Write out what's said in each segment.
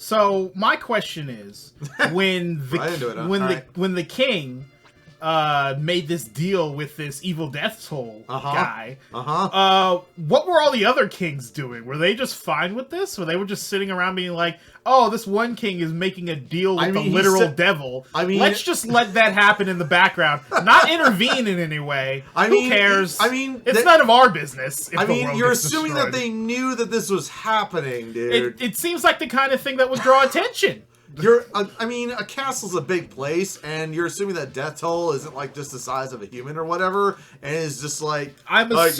So my question is, when the king made this deal with this evil death toll guy, what were all the other kings doing? Were they just fine with this? Or they were just sitting around being like, oh, this one king is making a deal with the literal devil. Let's just let that happen in the background. Not intervene in any way. Who cares? It's none of our business. You're assuming that they knew that this was happening, dude. It seems like the kind of thing that would draw attention. A castle's a big place, and you're assuming that death toll isn't like just the size of a human or whatever, and it's just like, I'm death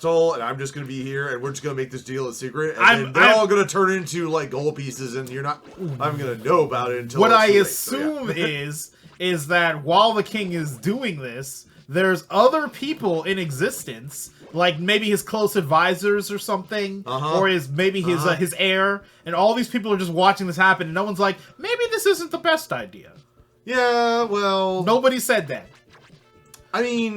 toll, and I'm just gonna be here, and we're just gonna make this deal a secret, and then they're all gonna turn into like gold pieces, and I'm gonna know about it until. What I assume is that while the king is doing this, there's other people in existence. Like maybe his close advisors or something, or his heir, and all these people are just watching this happen, and no one's like, maybe this isn't the best idea. Yeah, well, nobody said that. We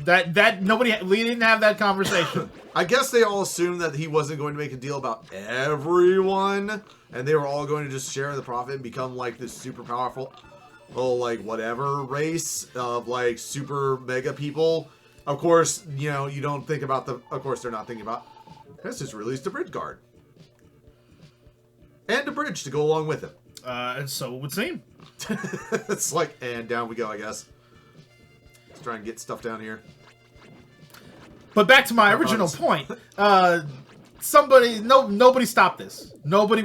didn't have that conversation. I guess they all assumed that he wasn't going to make a deal about everyone, and they were all going to just share the profit and become like this super powerful, whatever race of like super mega people. Of course, you don't think about of course, they're not thinking about, let's just release the bridge guard. And a bridge to go along with it. And so it would seem. It's like, and down we go, I guess. Let's try and get stuff down here. But back to my original point. Nobody stopped this. Nobody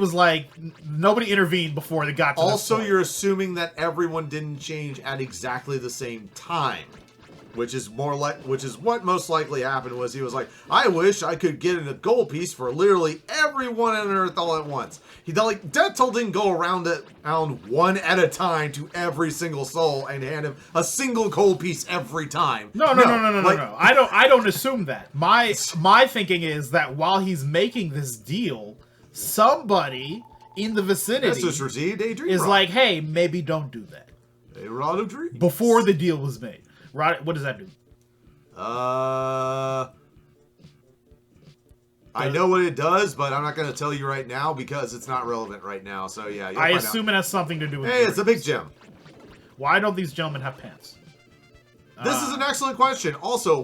intervened before they got to this Also, point. You're assuming that everyone didn't change at exactly the same time. Which is what most likely happened was he was like, I wish I could get a gold piece for literally everyone on Earth all at once. Death Toll didn't go around one at a time to every single soul and hand him a single gold piece every time. No. I don't assume that. My thinking is that while he's making this deal, somebody in the vicinity is like, hey, maybe don't do that. A rod of dreams. Before the deal was made. What does that do? I know what it does, but I'm not going to tell you right now because it's not relevant right now. So yeah, I assume it has something to do with. Hey, it's a big gem. Why don't these gentlemen have pants? This is an excellent question. Also,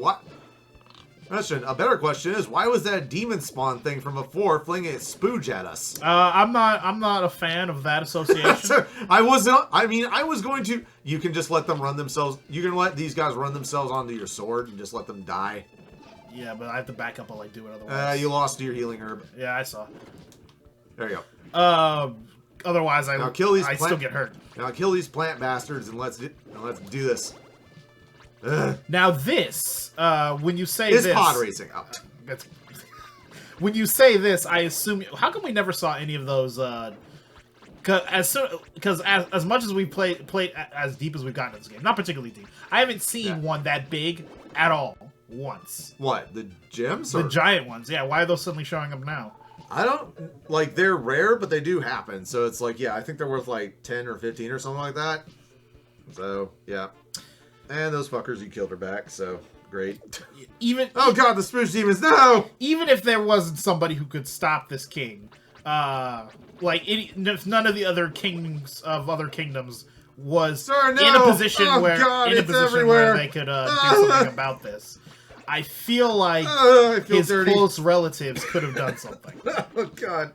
a better question is, why was that demon spawn thing from before flinging its spooge at us? I'm not a fan of that association. I was going to. You can just let them run themselves. You can let these guys run themselves onto your sword and just let them die. Yeah, but I have to back up while I do it otherwise. You lost your healing herb. Yeah, I saw. There you go. Otherwise, I still get hurt. Now kill these plant bastards and let's do this. Now this, when you say this... Is pod racing. Oh. When you say this, I assume... How come we never saw any of those... Because as much as we played as deep as we've gotten in this game, not particularly deep, I haven't seen one that big at all once. What? The gems? The giant ones, yeah. Why are those suddenly showing up now? I don't... they're rare, but they do happen. So it's like, yeah, I think they're worth 10 or 15 or something like that. So, yeah. And those fuckers, you killed her back, so great. Oh god, the spooge demons, no! Even if there wasn't somebody who could stop this king, if none of the other kings of other kingdoms was in a position where they could do something about this, I feel like his close relatives could have done something. Oh god.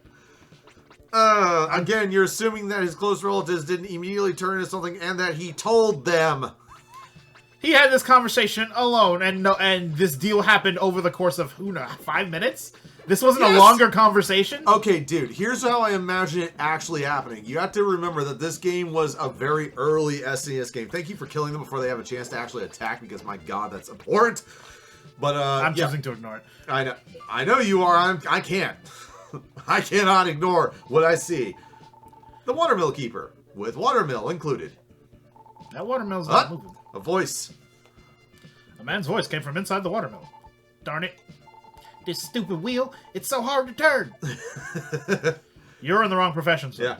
Again, you're assuming that his close relatives didn't immediately turn into something and that he told them. He had this conversation alone, and this deal happened over the course of, 5 minutes? This wasn't a longer conversation? Okay, dude, here's how I imagine it actually happening. You have to remember that this game was a very early SNES game. Thank you for killing them before they have a chance to actually attack, because my god, that's abhorrent. But, I'm choosing to ignore it. I know you are. I can't. I cannot ignore what I see. The Watermill Keeper, with Watermill included. That watermill's not moving. A voice. A man's voice came from inside the watermill. Darn it. This stupid wheel, it's so hard to turn. You're in the wrong profession, sir. Yeah.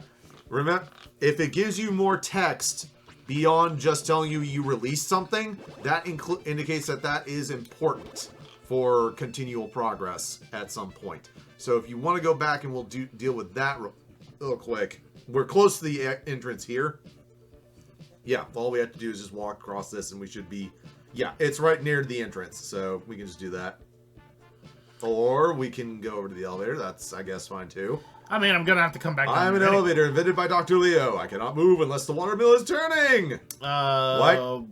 Remember, if it gives you more text beyond just telling you released something, that indicates that is important for continual progress at some point. So if you want to go back and we'll deal with that real quick. We're close to the entrance here. Yeah, all we have to do is just walk across this and we should be... Yeah, it's right near the entrance, so we can just do that. Or we can go over to the elevator. That's, I guess, fine too. I mean, I'm going to have to come back down. I'm an elevator invented by Dr. Leo. I cannot move unless the water mill is turning. What?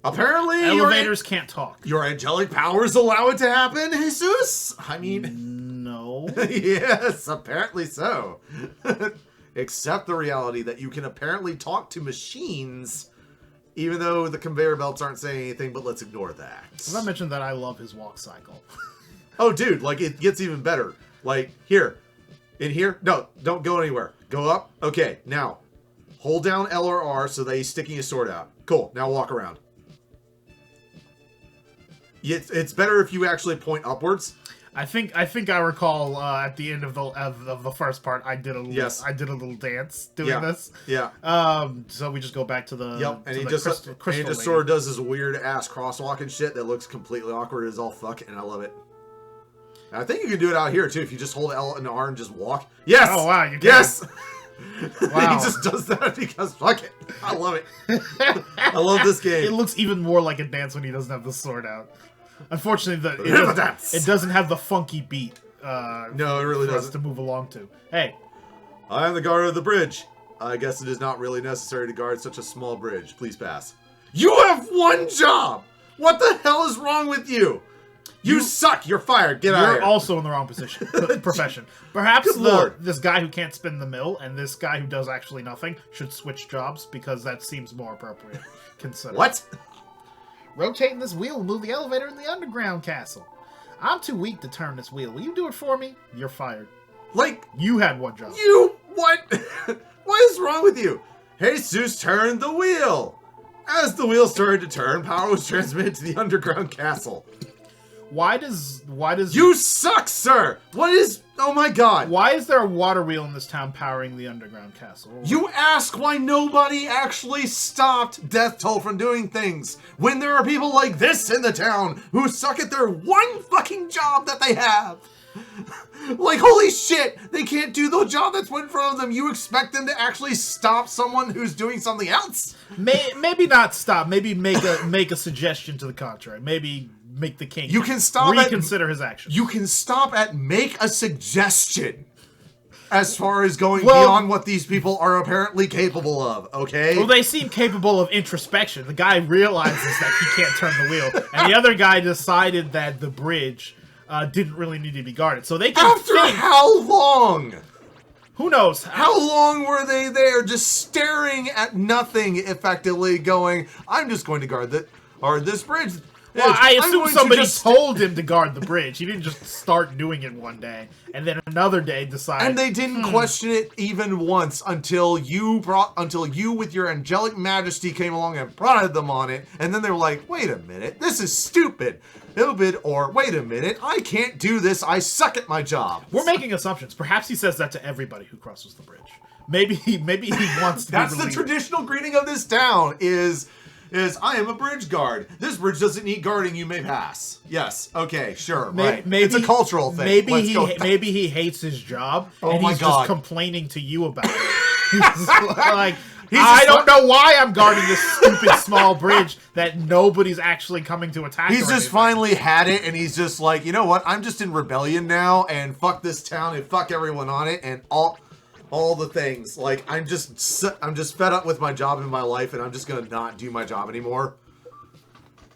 Apparently, elevators can't talk. Your angelic powers allow it to happen, Jesus? I mean... No. Yes, apparently so. Accept the reality that you can apparently talk to machines, even though the conveyor belts aren't saying anything, but let's ignore that. As I mentioned that I love his walk cycle. Oh, dude, like, it gets even better. Like, here. In here? No, don't go anywhere. Go up. Okay, now, hold down L or R so that he's sticking his sword out. Cool, now walk around. It's better if you actually point upwards. I think I recall at the end of the first part I did a little dance doing this. Yeah. So we just go back to the and he just sort of does this weird ass crosswalking shit that looks completely awkward as all fuck, and I love it. And I think you can do it out here too if you just hold L and R and just walk. Yes. Oh wow, you can. Yes. Wow. He just does that because fuck it. I love it. I love this game. It looks even more like a dance when he doesn't have the sword out. Unfortunately, it doesn't have the funky beat. No, it really doesn't. For us to move along to. Hey. I am the guard of the bridge. I guess it is not really necessary to guard such a small bridge. Please pass. You have one job! What the hell is wrong with you? You suck! You're fired! Get out of here! You're also in the wrong profession. Perhaps this guy who can't spin the mill and this guy who does actually nothing should switch jobs because that seems more appropriate. Consider. What? Rotating this wheel will move the elevator in the underground castle. I'm too weak to turn this wheel. Will you do it for me? You're fired. Like... You had one job. You... What? What is wrong with you? Jesus turned the wheel. As the wheel started to turn, power was transmitted to the underground castle. Why does... You suck, sir! What is... Oh my god. Why is there a water wheel in this town powering the underground castle? You ask why nobody actually stopped Death Toll from doing things when there are people like this in the town who suck at their one fucking job that they have. Like, holy shit, they can't do the job that's put in front of them. You expect them to actually stop someone who's doing something else? Maybe not stop. Maybe make a suggestion to the contrary. Maybe make the king reconsider his actions. You can stop at make a suggestion as far as going beyond what these people are apparently capable of, okay? Well, they seem capable of introspection. The guy realizes that he can't turn the wheel, and the other guy decided that the bridge didn't really need to be guarded. So they can After how long? Who knows? How long were they there just staring at nothing, effectively going, I'm just going to guard this bridge. Well, I assume somebody told him to guard the bridge. He didn't just start doing it one day, and then another day decide. And they didn't question it even once until you with your angelic majesty came along and prodded them on it, and then they were like, wait a minute, this is stupid. Or, wait a minute, I can't do this, I suck at my job. We're making assumptions. Perhaps he says that to everybody who crosses the bridge. Maybe he wants to That's the traditional greeting of this town, is I am a bridge guard. This bridge doesn't need guarding, you may pass. Yes, okay, sure, right. Maybe, it's a cultural thing. Maybe he hates his job, and he's just complaining to you about it. He's like, I don't know why I'm guarding this stupid small bridge that nobody's actually coming to attack. He's just finally had it, and he's just like, you know what? I'm just in rebellion now, and fuck this town, and fuck everyone on it, and all the things. Like, I'm just fed up with my job in my life, and I'm just gonna not do my job anymore.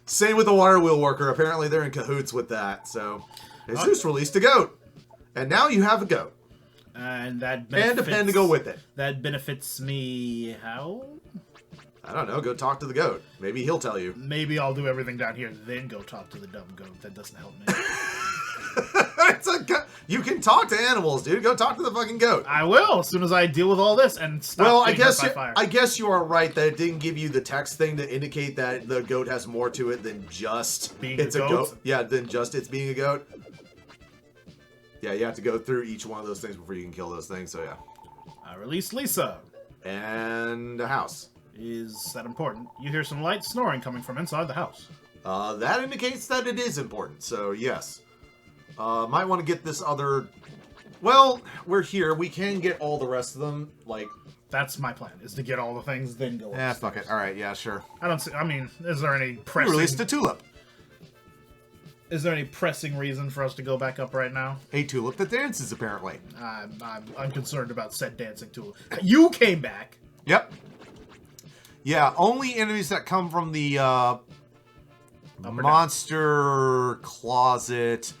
Same with the water wheel worker. Apparently, they're in cahoots with that. So, Jesus released a goat, and now you have a goat. And that and a pen to go with it. That benefits me how? I don't know. Go talk to the goat. Maybe he'll tell you. Maybe I'll do everything down here, then go talk to the dumb goat. That doesn't help me. You can talk to animals, dude. Go talk to the fucking goat. I will as soon as I deal with all this and stop. Well, I guess you are right that it didn't give you the text thing to indicate that the goat has more to it than just being a goat. Yeah, than just it's being a goat. Yeah, you have to go through each one of those things before you can kill those things. So yeah. I released Lisa. And a house. Is that important? You hear some light snoring coming from inside the house. That indicates that it is important. So yes. Might want to get this other... Well, we're here. We can get all the rest of them, like... That's my plan, is to get all the things, then go upstairs. Fuck it. Alright, yeah, sure. I don't see... I mean, is there any pressing... We released a tulip. Is there any pressing reason for us to go back up right now? A tulip that dances, apparently. I'm concerned about said dancing tulip. You came back! Yep. Yeah, only enemies that come from the, monster closet.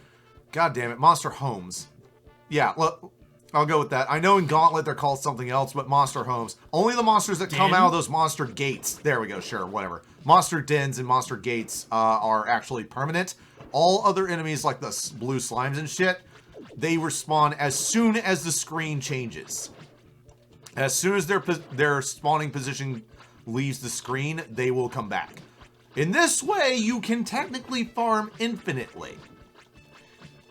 God damn it, monster homes. Yeah, look, I'll go with that. I know in Gauntlet they're called something else, but monster homes. Only the monsters that come out of those monster gates. There we go, sure, whatever. Monster dens and monster gates are actually permanent. All other enemies, like the blue slimes and shit, they respawn as soon as the screen changes. As soon as their spawning position leaves the screen, they will come back. In this way, you can technically farm infinitely.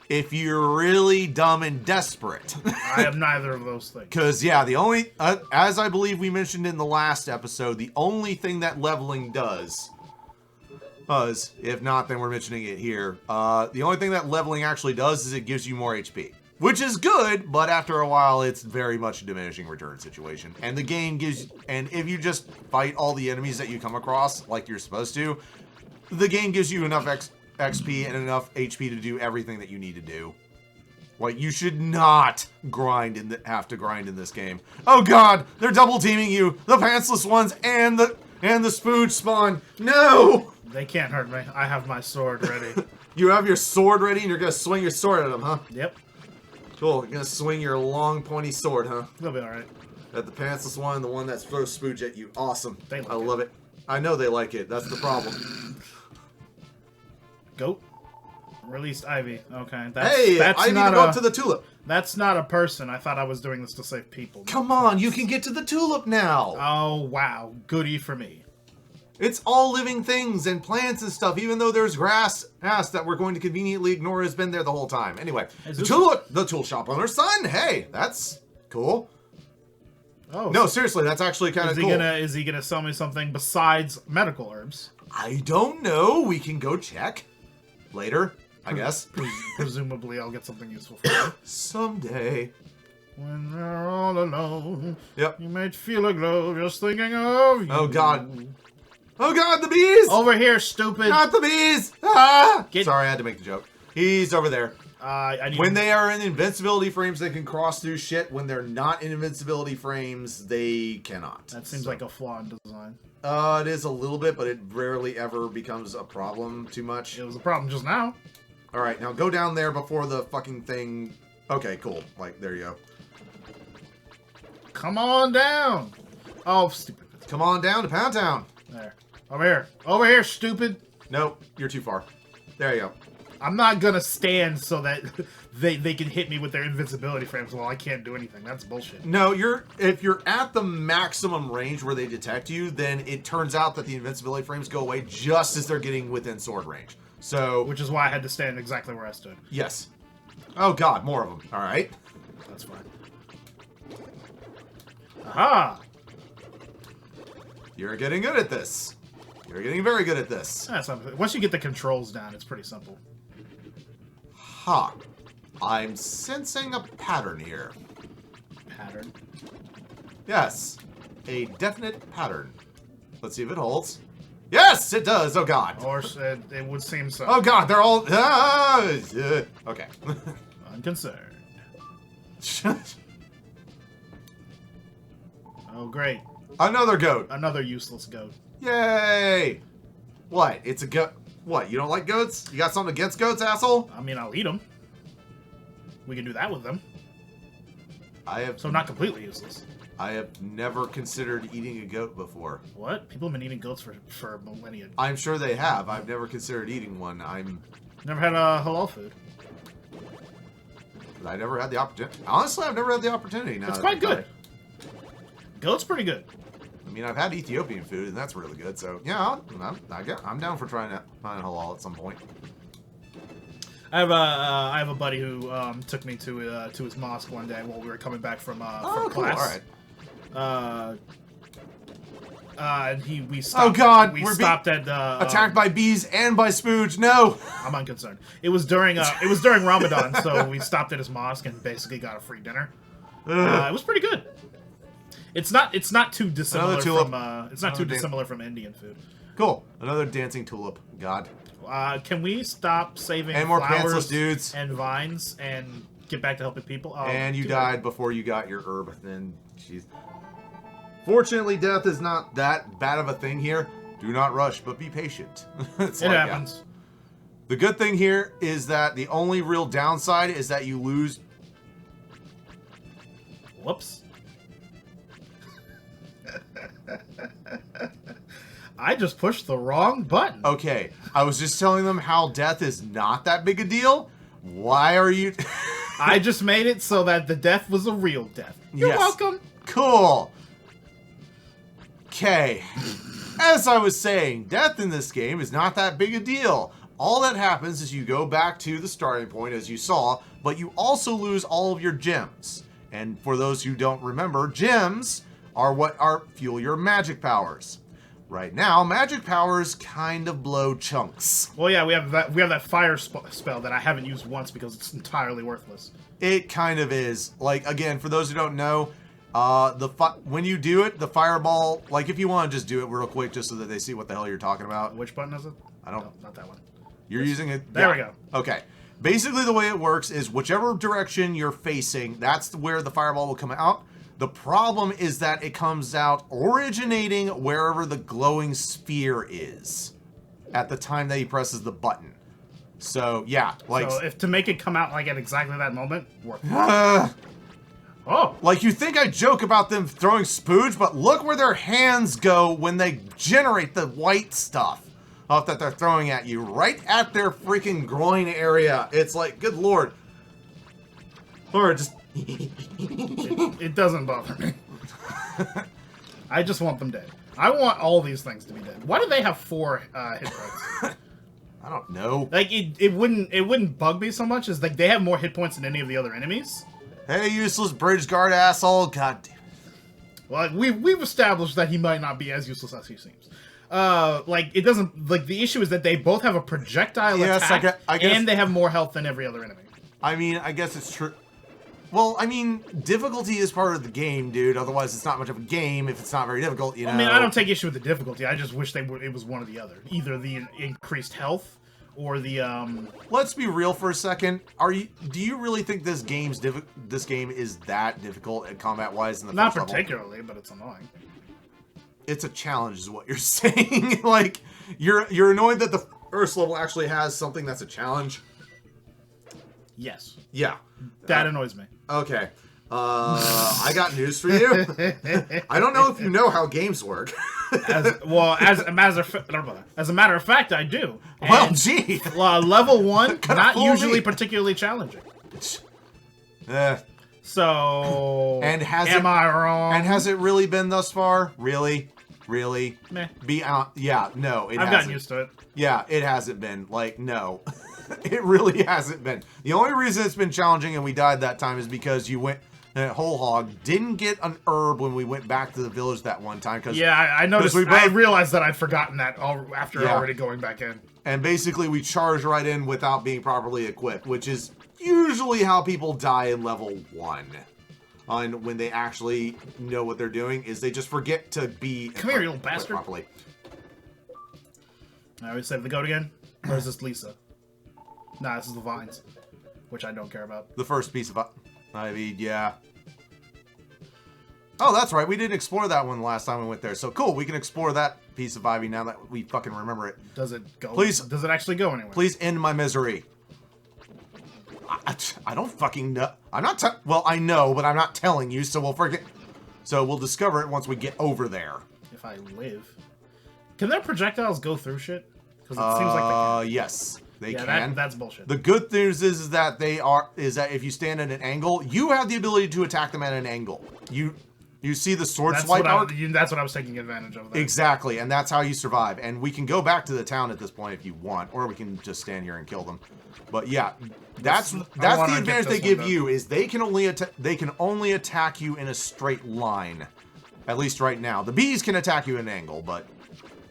If you're really dumb and desperate. I am neither of those things. Because, yeah, the only... as I believe we mentioned in the last episode, the only thing that leveling does... if not, then we're mentioning it here. The only thing that leveling actually does is it gives you more HP. Which is good, but after a while, it's very much a diminishing return situation. And the game gives... And if you just fight all the enemies that you come across, like you're supposed to, the game gives you enough XP and enough HP to do everything that you need to do. Like, you should not have to grind in this game. Oh god, they're double teaming you! The pantsless ones and the spooge spawn! No! They can't hurt me. I have my sword ready. You have your sword ready and you're gonna swing your sword at them, huh? Yep. Cool, you're gonna swing your long, pointy sword, huh? They'll be alright. At the pantsless one, the one that throws spooge at you. Awesome. They like I love it. I know they like it. That's the problem. Goat? Released Ivy. Okay. That's Ivy to go up to the tulip. That's not a person. I thought I was doing this to save people. Come on, you can get to the tulip now. Oh, wow. Goodie for me. It's all living things and plants and stuff, even though there's grass that we're going to conveniently ignore has been there the whole time. Anyway, the tool shop owner's son. Hey, that's cool. Oh, no, seriously, that's actually kind of cool. Is he gonna sell me something besides medical herbs? I don't know. We can go check later, I guess. Presumably, I'll get something useful for you. Someday. When they're all alone, yep. You might feel a glow just thinking of you. Oh, God. Oh, God, the bees! Over here, stupid. Not the bees! Ah! Sorry, I had to make the joke. He's over there. When they are in invincibility frames, they can cross through shit. When they're not in invincibility frames, they cannot. That seems like a flaw in design. It is a little bit, but it rarely ever becomes a problem too much. It was a problem just now. Alright, now go down there before the fucking thing... Okay, cool. Like, there you go. Come on down! Oh, stupid. Come on down to Pound Town. There. Over here. Over here, stupid. Nope, you're too far. There you go. I'm not gonna stand so that they can hit me with their invincibility frames while I can't do anything. That's bullshit. No, if you're at the maximum range where they detect you, then it turns out that the invincibility frames go away just as they're getting within sword range. So, which is why I had to stand exactly where I stood. Yes. Oh god, more of them. All right. That's fine. Aha! You're getting good at this. You're getting very good at this. That's not, once you get the controls down, it's pretty simple. Ha. I'm sensing a pattern here. Pattern? Yes. A definite pattern. Let's see if it holds. Yes, it does. Oh, God. Or it would seem so. Oh, God. They're all... okay. Unconcerned. Oh, great. Another goat. Another useless goat. Yay! What? It's a goat. What? You don't like goats? You got something against goats, asshole? I mean, I'll eat them. We can do that with them. So not completely useless. I have never considered eating a goat before. What? People have been eating goats for millennia. I'm sure they have. I've never considered eating one. Never had a halal food. I never had the opportunity. Honestly, I've never had the opportunity. Now it's quite good. Goat's pretty good. I mean, I've had Ethiopian food, and that's really good. So, yeah, I'm down for trying halal at some point. I have a buddy who took me to his mosque one day while we were coming back from class. Cool. All right. And we stopped. Oh God! We stopped at attacked by bees and by spooge. No, I'm unconcerned. It was during Ramadan, so we stopped at his mosque and basically got a free dinner. It was pretty good. It's not too dissimilar from dissimilar from Indian food. Cool. Another dancing tulip. God. Can we stop saving and more flowers pantsless dudes and vines and get back to helping people? Oh, and you died before you got your herb. Then, jeez. Fortunately, death is not that bad of a thing here. Do not rush, but be patient. It happens. Yeah. The good thing here is that the only real downside is that you lose. Whoops. I just pushed the wrong button. Okay, I was just telling them how death is not that big a deal. Why are you... I just made it so that the death was a real death. You're welcome. Cool. Okay. As I was saying, death in this game is not that big a deal. All that happens is you go back to the starting point, as you saw, but you also lose all of your gems. And for those who don't remember, gems are what fuel your magic powers. Right now, magic powers kind of blow chunks. Well, yeah, we have that fire spell that I haven't used once because it's entirely worthless. It kind of is. Like, again, for those who don't know, when you do it, the fireball, like if you want to just do it real quick just so that they see what the hell you're talking about. Which button is it? I don't... No, not that one. You're using it... There we go. Okay. Basically, the way it works is whichever direction you're facing, that's where the fireball will come out. The problem is that it comes out originating wherever the glowing sphere is at the time that he presses the button. So, yeah. Like, so, if to make it come out like at exactly that moment, worth it. Oh. Like, you think I joke about them throwing spooge, but look where their hands go when they generate the white stuff that they're throwing at you. Right at their freaking groin area. It's like, good lord. Or just... it doesn't bother me. I just want them dead. I want all these things to be dead. Why do they have 4 hit points? I don't know. Like it wouldn't bug me so much as like they have more hit points than any of the other enemies. Hey, useless bridge guard asshole! God damn it. Well, we've established that he might not be as useless as he seems. Like it doesn't like the issue is that they both have a projectile attack I guess, and they have more health than every other enemy. I mean, I guess it's true. Well, I mean, difficulty is part of the game, dude. Otherwise, it's not much of a game if it's not very difficult, you know? I mean, I don't take issue with the difficulty. I just wish it was one or the other. Either the increased health or the, Let's be real for a second. Do you really think this game is that difficult combat-wise in the Not first particularly, level? But it's annoying. It's a challenge is what you're saying. Like, you're annoyed that the first level actually has something that's a challenge? Yes. Yeah. That annoys me. Okay. I got news for you. I don't know if you know how games work. As a matter of fact, I do. And, well, gee. Level 1, not usually particularly challenging. So, am I wrong? And has it really been thus far? Really? Really? Meh. Yeah, no, it hasn't. I've gotten used to it. Yeah, it hasn't been. Like, no. It really hasn't been. The only reason it's been challenging and we died that time is because you went whole hog, didn't get an herb when we went back to the village that one time. Yeah, I noticed. I realized that I'd forgotten that after already going back in. And basically we charged right in without being properly equipped, which is usually how people die in level 1. On when they actually know what they're doing, is they just forget to be Come here, you little bastard. Properly. I always save the goat again. Or is this Lisa? Nah, this is the vines, which I don't care about. The first piece of ivy, yeah. Oh, that's right. We didn't explore that one last time we went there. So cool. We can explore that piece of ivy now that we fucking remember it. Does it go? Please. Does it actually go anywhere? Please end my misery. I don't fucking know. I'm not. Well, I know, but I'm not telling you. So we'll forget. So we'll discover it once we get over there. If I live, can their projectiles go through shit? Because it seems like they can. Yes. They can. That's bullshit. The good news is that if you stand at an angle, you have the ability to attack them at an angle. You see the sword swipe arc? That's what I was taking advantage of. There. Exactly, and that's how you survive. And we can go back to the town at this point if you want, or we can just stand here and kill them. But yeah, that's the advantage they give you is they can only attack you in a straight line. At least right now. The bees can attack you at an angle, but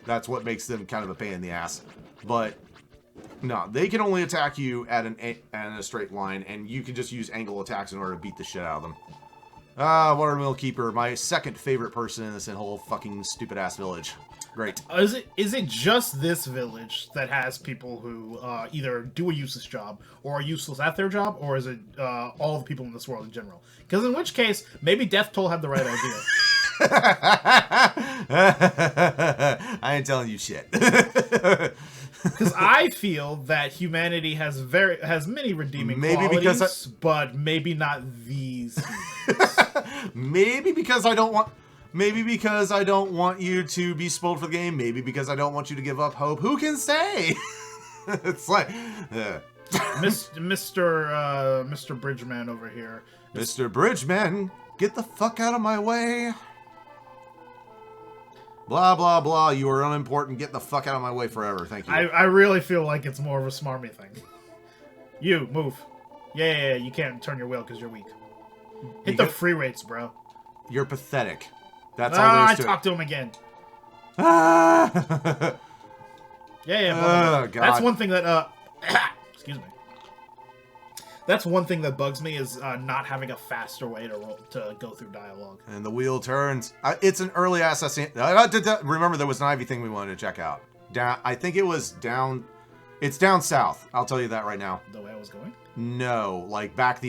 that's what makes them kind of a pain in the ass. But no, they can only attack you at a straight line, and you can just use angle attacks in order to beat the shit out of them. Watermill Keeper, my second favorite person in this whole fucking stupid ass village. Great. Is it just this village that has people who either do a useless job or are useless at their job, or is it all the people in this world in general? Because in which case, maybe Death Toll had the right idea. I ain't telling you shit. Because I feel that humanity has many redeeming qualities, but maybe not these. Maybe because I don't want you to be spoiled for the game. Maybe because I don't want you to give up hope. Who can say? It's like, Mr. Bridgeman over here. Mr. Bridgeman, get the fuck out of my way. Blah, blah, blah. You are unimportant. Get the fuck out of my way forever. Thank you. I really feel like it's more of a smarmy thing. You, move. Yeah, you can't turn your wheel because you're weak. Hit the free rates, bro. You're pathetic. That's all there is to it. I talked to him again. Ah! Yeah. God. That's one thing that, excuse me. That's one thing that bugs me is not having a faster way to go through dialogue. And the wheel turns. It's an early assassin. Remember, there was an Ivy thing we wanted to check out. I think it was down. It's down south. I'll tell you that right now. The way I was going? No, like back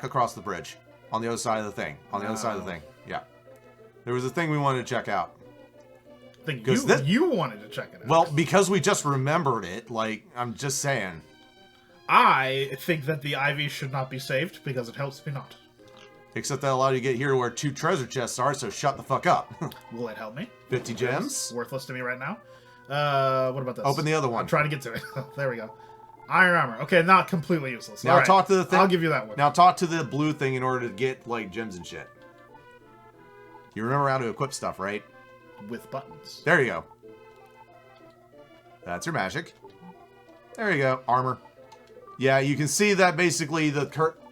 across the bridge, on the other side of the thing. On the other side of the thing. Yeah. There was a thing we wanted to check out. You wanted to check it out. Well, because we just remembered it. Like, I'm just saying. I think that the Ivy should not be saved because it helps me not. Except that allowed you to get here where 2 treasure chests are, so shut the fuck up. Will it help me? 50 gems? Worthless to me right now. What about this? Open the other one. I'm trying to get to it. There we go. Iron armor. Okay, not completely useless. Now talk to the thing. I'll give you that one. Now talk to the blue thing in order to get, like, gems and shit. You remember how to equip stuff, right? With buttons. There you go. That's your magic. There you go. Armor. Yeah, you can see that basically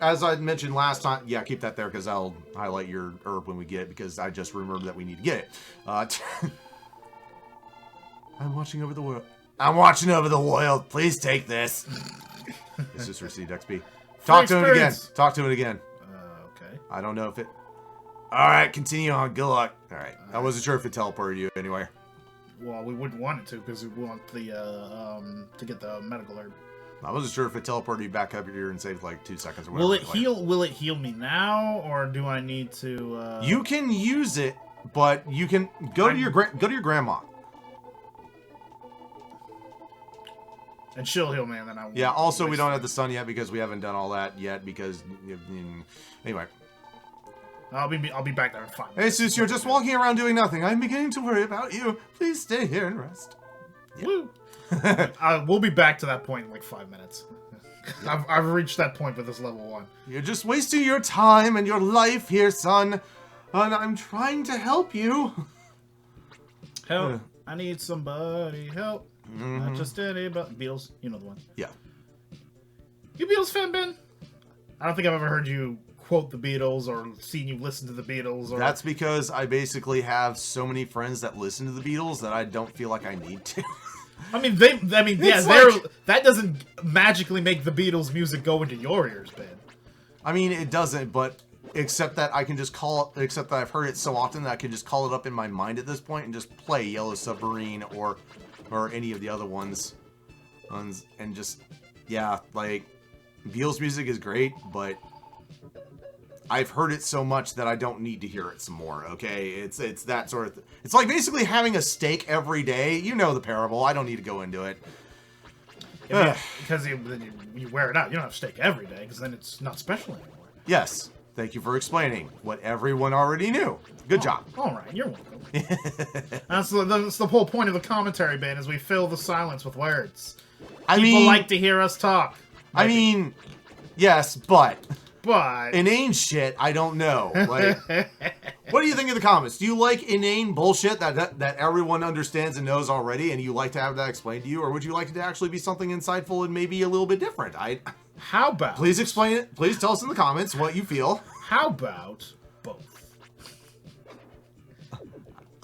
as I mentioned last time. Yeah, keep that there because I'll highlight your herb when we get it because I just remembered that we need to get it. I'm watching over the world. I'm watching over the world. Please take this. It's just received XP. Talk to him again. Talk to it again. Okay. I don't know if it... Alright, continue on. Good luck. Alright. I wasn't sure if it teleported you anyway. Well, we wouldn't want it to because we want the, to get the medical herb. I wasn't sure if it teleported you back up here and saved like 2 seconds or whatever. Will it heal me now, or do I need to? You can use it, but you can go to your grandma. And she'll heal me, and then I. Yeah. Also, we don't have the sun yet because we haven't done all that yet because. Anyway. I'll be back there in 5 minutes. Hey, Sus, you're just walking around doing nothing. I'm beginning to worry about you. Please stay here and rest. Yeah. Woo. We'll be back to that point in like 5 minutes. I've reached that point with this level 1. You're just wasting your time and your life here, son. And I'm trying to help you. Help. I need somebody. Help. Not just anybody. Beatles. You know the one. Yeah. You Beatles fan, Ben? I don't think I've ever heard you quote the Beatles or seen you listen to the Beatles. Or... That's because I basically have so many friends that listen to the Beatles that I don't feel like I need to. That doesn't magically make the Beatles music go into your ears, Ben. I mean, it doesn't, but except that I can just except that I've heard it so often that I can just call it up in my mind at this point and just play Yellow Submarine or any of the other ones. And just, yeah, like, Beatles music is great, but I've heard it so much that I don't need to hear it some more, okay? It's that sort of... It's like basically having a steak every day. You know the parable. I don't need to go into it. Yeah, because you wear it out. You don't have steak every day, because then it's not special anymore. Yes. Thank you for explaining what everyone already knew. Good job. All right, you're welcome. That's the whole point of the commentary, Ben, is we fill the silence with words. People like to hear us talk. Maybe. I mean, yes, but... But inane shit, I don't know. Like, what do you think of the comments? Do you like inane bullshit that everyone understands and knows already, and you like to have that explained to you, or would you like it to actually be something insightful and maybe a little bit different? How about? Please explain it. Please tell us in the comments what you feel. How about both?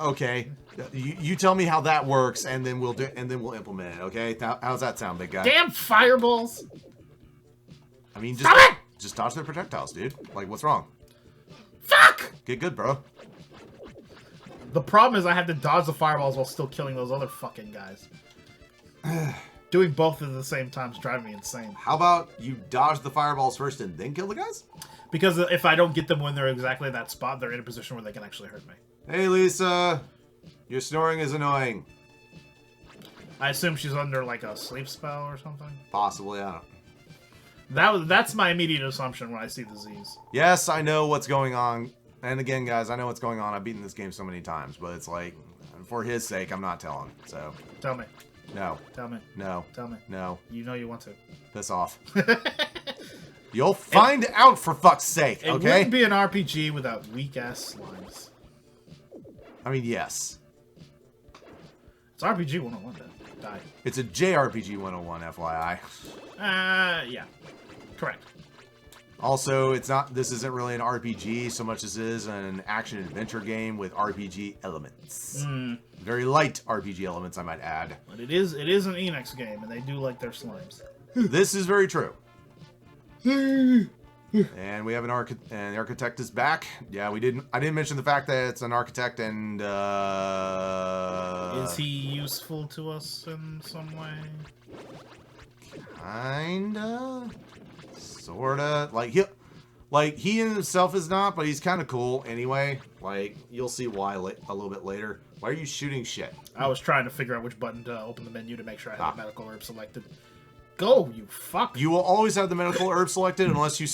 Okay, you tell me how that works, and then we'll implement it. Okay, how's that sound, big guy? Damn fireballs! I mean, Stop it! Just dodge their projectiles, dude. Like, what's wrong? Fuck! Get good, bro. The problem is I have to dodge the fireballs while still killing those other fucking guys. Doing both at the same time is driving me insane. How about you dodge the fireballs first and then kill the guys? Because if I don't get them when they're exactly in that spot, they're in a position where they can actually hurt me. Hey, Lisa. Your snoring is annoying. I assume she's under, like, a sleep spell or something? Possibly, I don't. That's my immediate assumption when I see the Z's. Yes, I know what's going on. And again, guys, I know what's going on. I've beaten this game so many times, but it's like, for his sake, I'm not telling. So. Tell me. No. Tell me. No. Tell me. No. You know you want to. Piss off. You'll find out, for fuck's sake, okay? It wouldn't be an RPG without weak-ass slimes. I mean, yes. It's RPG 101, then. Die. It's a JRPG 101, FYI. Yeah. Correct. Also, this isn't really an RPG so much as it is an action-adventure game with RPG elements. Very light RPG elements, I might add. But it is an Enix game, and they do like their slimes. This is very true. And we have an architect, and the architect is back. Yeah, I didn't mention the fact that it's an architect, and is he useful to us in some way? Kinda, sorta. Like he in himself is not, but he's kind of cool anyway. Like you'll see why a little bit later. Why are you shooting shit? I was trying to figure out which button to open the menu to make sure I had the medical herb selected. Go, you fuck. You will always have the medical herb selected unless you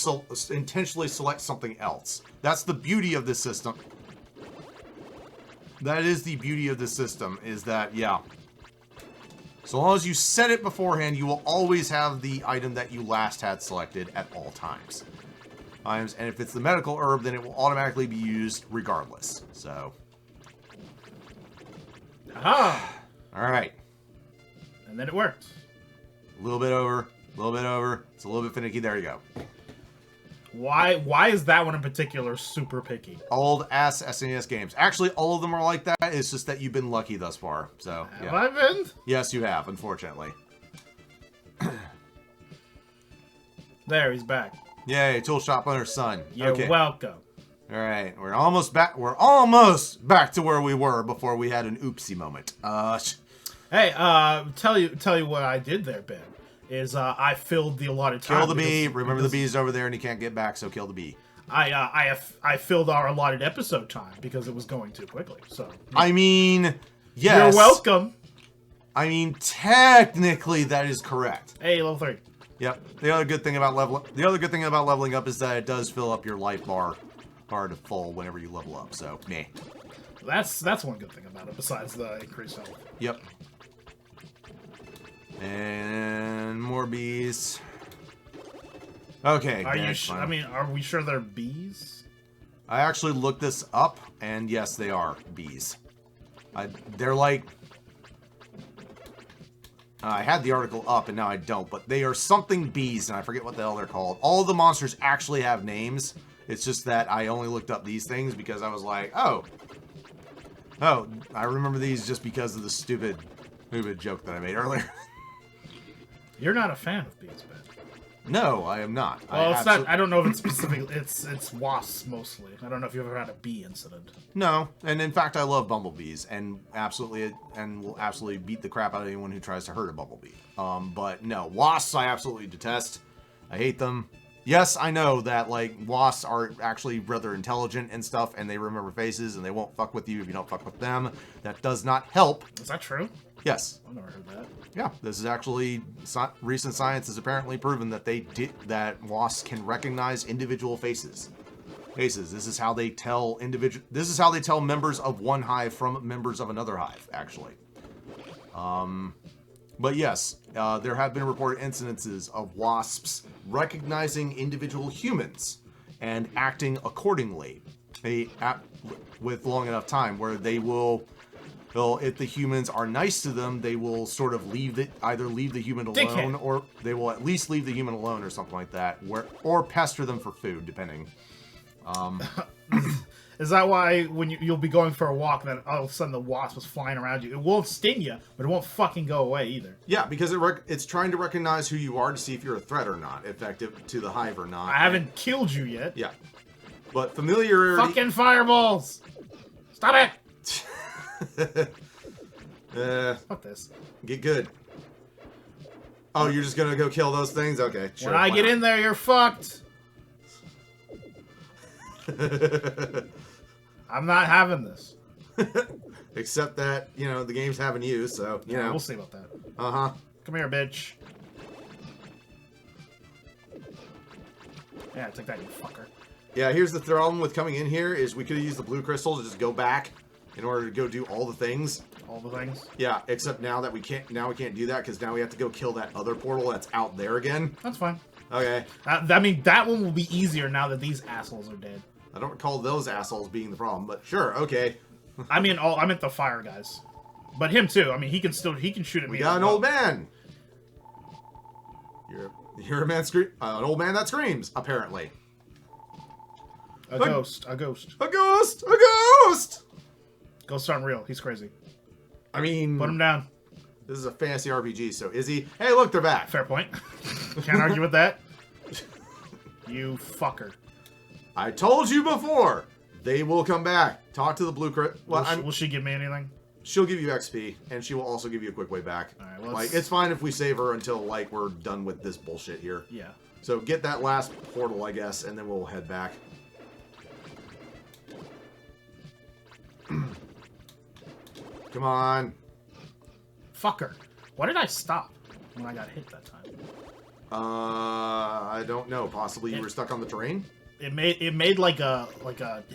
intentionally select something else. That's the beauty of this system. That is the beauty of this system, is that, yeah. So long as you set it beforehand, you will always have the item that you last had selected at all times. And if it's the medical herb, then it will automatically be used regardless. So. Aha! Alright. And then it worked. A little bit over, a little bit over. It's a little bit finicky. There you go. Why is that one in particular super picky? Old ass SNES games. Actually, all of them are like that. It's just that you've been lucky thus far. So, yeah. Have I been? Yes, you have, unfortunately. There, he's back. Yay, tool shop owner's son. You're welcome. All right, we're almost back. We're almost back to where we were before we had an oopsie moment. Hey, tell you what I did there, Ben. Is I filled the allotted time. Kill the bee. Remember the bee's over there and he can't get back, so kill the bee. I filled our allotted episode time because it was going too quickly. So I mean, yes. You're welcome. I mean, technically that is correct. Hey, level 3. Yep. The other good thing about leveling up is that it does fill up your life bar to full whenever you level up. So, meh. That's one good thing about it besides the increased health. Yep. And more bees. Okay. Are we sure they're bees? I actually looked this up, and yes, they are bees. They're like... I had the article up, and now I don't, but they are something bees, and I forget what the hell they're called. All of the monsters actually have names. It's just that I only looked up these things because I was like, oh, I remember these just because of the stupid joke that I made earlier. You're not a fan of bees, Ben. No, I am not. Well, it's not. I don't know if it's specific. It's wasps mostly. I don't know if you've ever had a bee incident. No, and in fact, I love bumblebees, and will absolutely beat the crap out of anyone who tries to hurt a bumblebee. But no, wasps I absolutely detest. I hate them. Yes, I know that, like, wasps are actually rather intelligent and stuff, and they remember faces, and they won't fuck with you if you don't fuck with them. That does not help. Is that true? Yes. I've never heard that. Yeah, this is actually... recent science has apparently proven that that wasps can recognize individual faces. This is how they tell This is how they tell members of one hive from members of another hive, actually. But yes, there have been reported incidences of wasps recognizing individual humans and acting accordingly. They act with long enough time where they will, if the humans are nice to them, they will sort of either leave the human alone, or they will at least leave the human alone or something like that, or pester them for food, depending. Is that why when you'll be going for a walk, then all of a sudden the wasp is flying around you? It won't sting you, but it won't fucking go away either. Yeah, because it's trying to recognize who you are to see if you're a threat or not, effective to the hive or not. I haven't killed you yet. Yeah. But familiarity... Fucking fireballs! Stop it! Fuck this. Get good. Oh, you're just gonna go kill those things? Okay, sure. When I get in there, you're fucked. I'm not having this. Except that, you know, the game's having you, so, you know. We'll see about that. Uh-huh. Come here, bitch. Yeah, take that, you fucker. Yeah, here's the problem with coming in here, is we could have used the blue crystal to just go back in order to go do all the things. All the things? Yeah, except now that we can't do that, because now we have to go kill that other portal that's out there again. That's fine. Okay. I mean, that one will be easier now that these assholes are dead. I don't recall those assholes being the problem, but sure, okay. I mean, I meant the fire guys. But him too. I mean, he can shoot at me. We got an old man. You're a man an old man that screams, apparently. A ghost. A ghost. A ghost! A ghost! Ghosts aren't real. He's crazy. I mean... Put him down. This is a fantasy RPG, so is he... Hey, look, they're back. Fair point. Can't argue with that. You fucker. I told you before. They will come back. Talk to the blue crit. Well, will she give me anything? She'll give you XP, and she will also give you a quick way back. All right, like, it's fine if we save her until, like, we're done with this bullshit here. Yeah. So get that last portal, I guess, and then we'll head back. Come on. Fucker. Why did I stop when I got hit that time? I don't know. Possibly you were stuck on the terrain? It made like a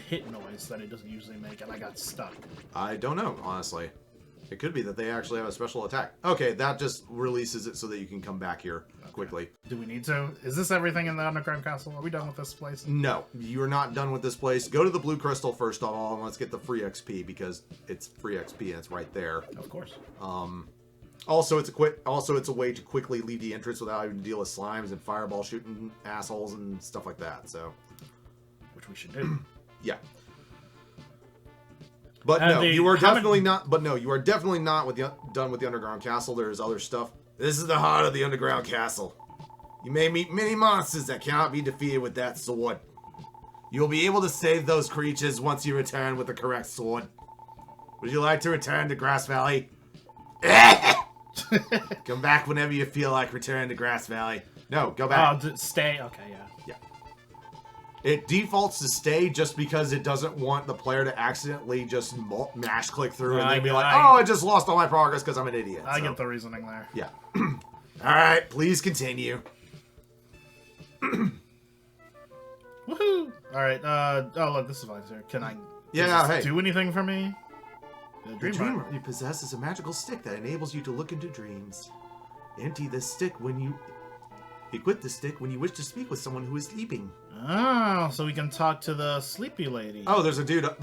hit noise that it doesn't usually make, and I got stuck. I don't know, honestly. It could be that they actually have a special attack. Okay, that just releases it so that you can come back here quickly. Do we need to? Is this everything in the underground castle? Are we done with this place? No, you're not done with this place. Go to the blue crystal first of all, and let's get the free XP because it's free XP and it's right there. Of course. Also, it's a way to quickly leave the entrance without having to deal with slimes and fireball shooting assholes and stuff like that. So, which we should do. Yeah. But no, you are definitely not. But no, you are definitely not done with the underground castle. There's other stuff. This is the heart of the underground castle. You may meet many monsters that cannot be defeated with that sword. You'll be able to save those creatures once you return with the correct sword. Would you like to return to Grass Valley? Come back whenever you feel like returning to Grass Valley. No, go back. Oh, stay. Okay, yeah. Yeah. It defaults to stay just because it doesn't want the player to accidentally just mash click through and then be like, oh, I just lost all my progress because I'm an idiot. I get the reasoning there. Yeah. Alright, please continue. Woohoo! Alright, oh look, this is fine, sir. Can I do anything for me? The dream you possess is a magical stick that enables you to look into dreams. Empty this stick when you... Equip the stick when you wish to speak with someone who is sleeping. Oh, so we can talk to the sleepy lady. Oh, there's a dude up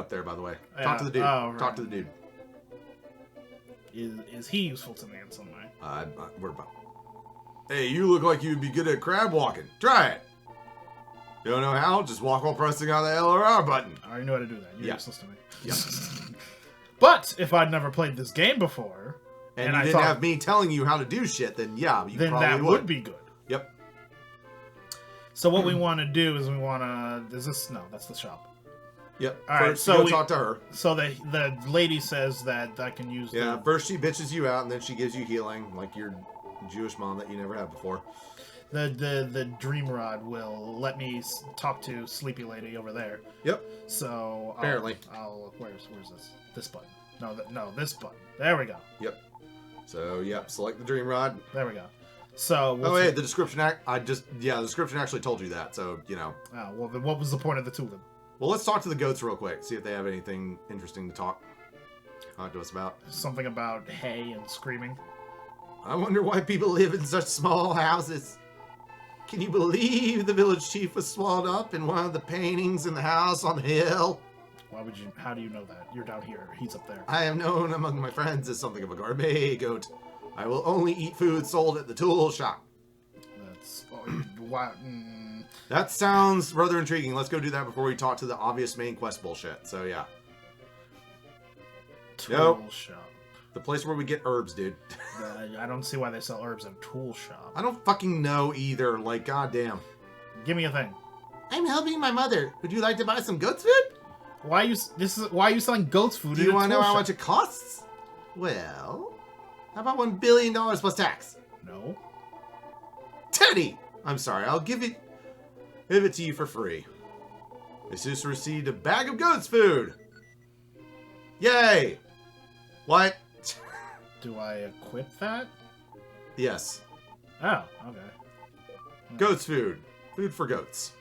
there, by the way. Yeah. Talk to the dude. Oh, right. Talk to the dude. Is he useful to me in some way? We're about... Hey, you look like you'd be good at crab walking. Try it. You don't know how? Just walk while pressing on the L or R button. I already know how to do that. You're useless to me. Yeah. But if I'd never played this game before, and you didn't have me telling you how to do shit, then yeah, you probably that would be good. Yep. So what we want to do is we want to... Is this... No, that's the shop. Yep. All right, so go talk to her. So the lady says that I can use... Yeah, first she bitches you out, and then she gives you healing, like your Jewish mom that you never had before. The dream rod will let me talk to Sleepy Lady over there. Yep. So... Apparently. Where's this? This button. No, this button. There we go. Yep. So, yep, select the dream rod. There we go. So... the description... the description actually told you that, so, you know. Oh, well, then what was the point of the tulip? Well, let's talk to the goats real quick, see if they have anything interesting to talk to us about. Something about hay and screaming. I wonder why people live in such small houses. Can you believe the village chief was swallowed up in one of the paintings in the house on the hill? How do you know that? You're down here. He's up there. I am known among my friends as something of a gourmet goat. I will only eat food sold at the tool shop. That's... why... That sounds rather intriguing. Let's go do that before we talk to the obvious main quest bullshit. So, yeah. Tool shop. The place where we get herbs, dude. I don't see why they sell herbs in a tool shop. I don't fucking know either. Like, goddamn. Give me a thing. I'm helping my mother. Would you like to buy some goat's food? Why are you selling goat's food? Do you want to know how much it costs? Well, how about $1 billion plus tax? No. Teddy! I'm sorry, I'll give it to you for free. Jesus received a bag of goat's food. Yay! What? Do I equip that? Yes. Oh, okay. Goat's food. Food for goats.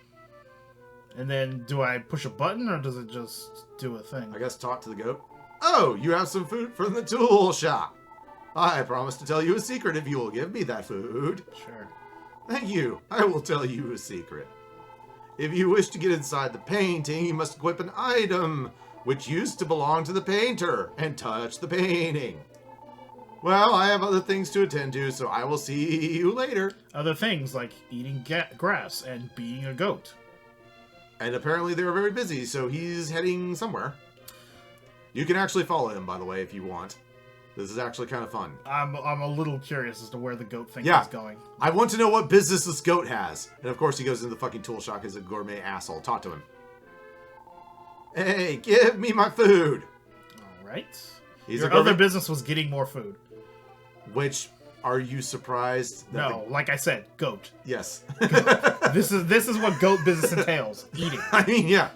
And then do I push a button or does it just do a thing? I guess talk to the goat. Oh, you have some food from the tool shop. I promise to tell you a secret if you will give me that food. Sure. Thank you. I will tell you a secret. If you wish to get inside the painting, you must equip an item which used to belong to the painter and touch the painting. Well, I have other things to attend to, so I will see you later. Other things like eating grass and being a goat. And apparently they were very busy, so he's heading somewhere. You can actually follow him, by the way, if you want. This is actually kind of fun. I'm a little curious as to where the goat thing is going. I want to know what business this goat has. And of course he goes into the fucking tool shop as a gourmet asshole. Talk to him. Hey, give me my food. All right. Your other business was getting more food. Which, are you surprised? That no, like I said, goat. Yes. Goat. This is what goat business entails. Eating. I mean, yeah.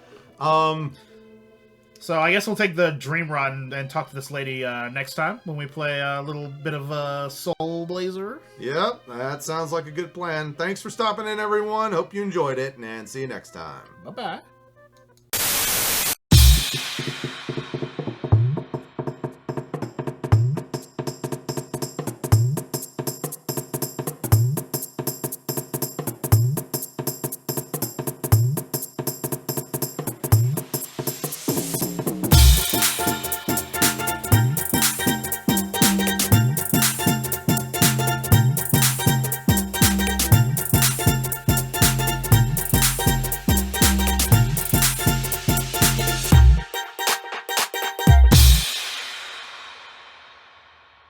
So I guess we'll take the dream run and talk to this lady next time when we play a little bit of Soul Blazer. Yep, that sounds like a good plan. Thanks for stopping in, everyone. Hope you enjoyed it, and see you next time. Bye-bye.